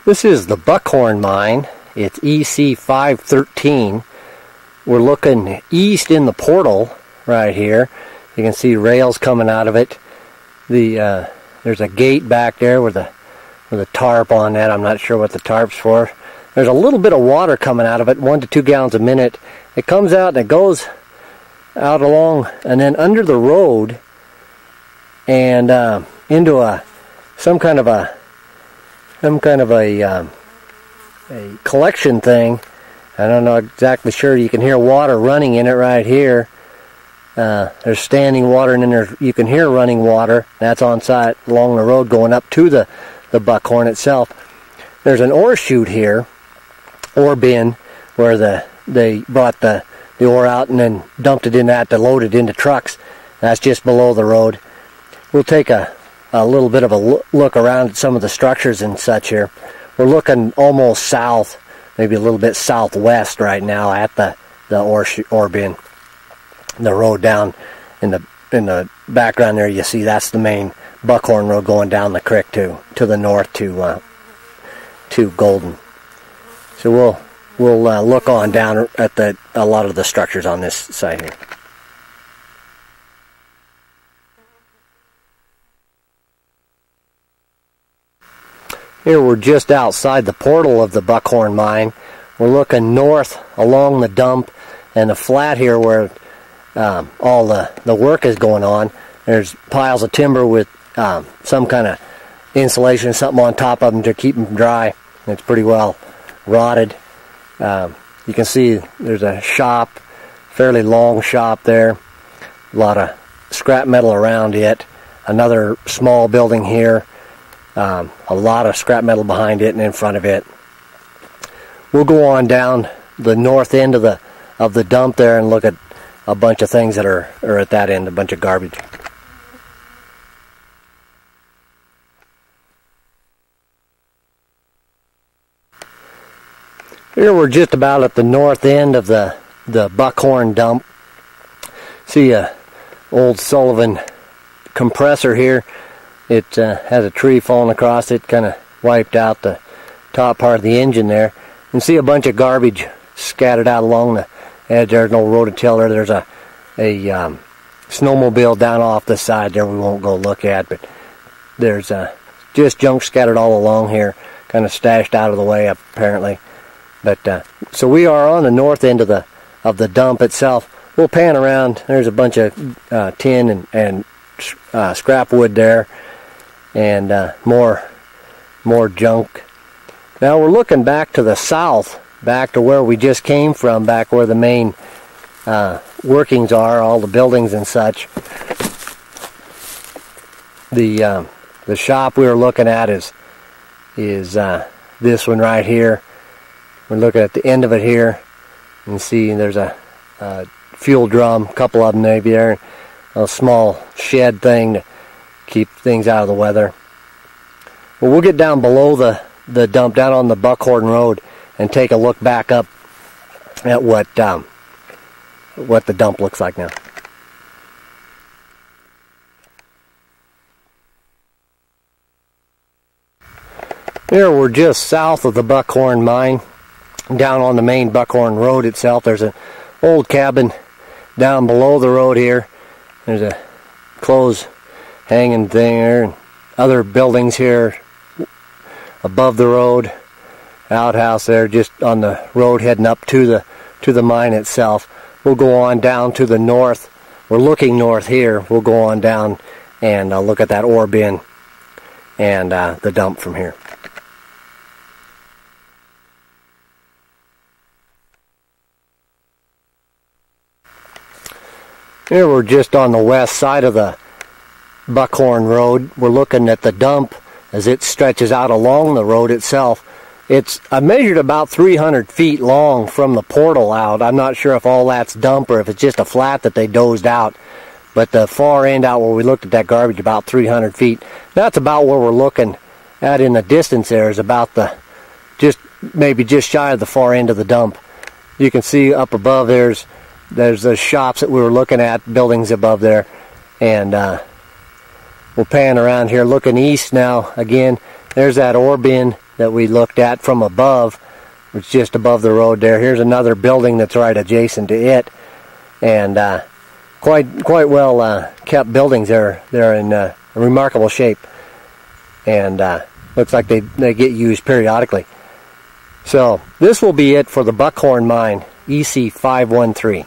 This is the Buckhorn mine. It's EC0513. We're looking east in the portal right here. You can see rails coming out of it. There's a gate back there with a tarp on that. I'm not sure what the tarp's for. There's a little bit of water coming out of it, 1 to 2 gallons a minute. It comes out and it goes out along and then under the road and into some kind of a collection thing. I don't know exactly sure. You can hear water running in it right here. There's standing water, and then you can hear running water. That's on site along the road going up to the Buckhorn itself. There's an ore chute here, ore bin, where they brought the ore out and then dumped it in that to load it into trucks. That's just below the road. We'll take a little bit of a look around at some of the structures and such here. We're looking almost south, maybe a little bit southwest right now at the ore bin. The road down in the background there, you see that's the main Buckhorn road going down the creek to the north to Golden. So we'll look on down at a lot of the structures on this site here. Here we're just outside the portal of the Buckhorn mine. We're looking north along the dump and the flat here where all the work is going on. There's piles of timber with some kind of insulation, something on top of them to keep them dry. It's pretty well rotted. You can see there's a shop, fairly long shop there. A lot of scrap metal around it. Another small building here. A lot of scrap metal behind it and in front of it. We'll go on down the north end of the dump there and look at a bunch of things that are at that end, a bunch of garbage. Here we're just about at the north end of the Buckhorn dump. See a old Sullivan compressor here. It has a tree falling across it, kind of wiped out the top part of the engine there. You can see a bunch of garbage scattered out along the edge. There's no rototiller. There's a snowmobile down off the side there we won't go look at, but there's just junk scattered all along here, kind of stashed out of the way apparently. But so we are on the north end of the dump itself. We'll pan around. There's a bunch of tin and scrap wood there, and more junk. Now we're looking back to the south, back to where we just came from, back where the main workings are, all the buildings and such. The shop we were looking at is this one right here. We're looking at the end of it here. You can see there's a fuel drum, a couple of them maybe there, a small shed thing to keep things out of the weather. Well, we'll get down below the dump, down on the Buckhorn Road, and take a look back up at what the dump looks like now. Here we're just south of the Buckhorn mine, down on the main Buckhorn Road itself. There's an old cabin down below the road here. There's a clothes hanging thing there, and other buildings here above the road. Outhouse there just on the road heading up to the mine itself. We'll go on down to the north. We're looking north here. We'll go on down and look at that ore bin and the dump from here. Here we're just on the west side of the Buckhorn Road. We're looking at the dump as it stretches out along the road itself. I measured about 300 feet long from the portal out. I'm not sure if all that's dump or if it's just a flat that they dozed out. But the far end out where we looked at that garbage, about 300 feet. That's about where we're looking at in the distance there, is about maybe just shy of the far end of the dump. You can see up above there's the shops that we were looking at, buildings above there. And we'll pan around here looking east now. Again, there's that ore bin that we looked at from above. It's just above the road there. Here's another building that's right adjacent to it, and quite well kept buildings. They're in remarkable shape, and looks like they get used periodically. So this will be it for the Buckhorn mine, EC0513.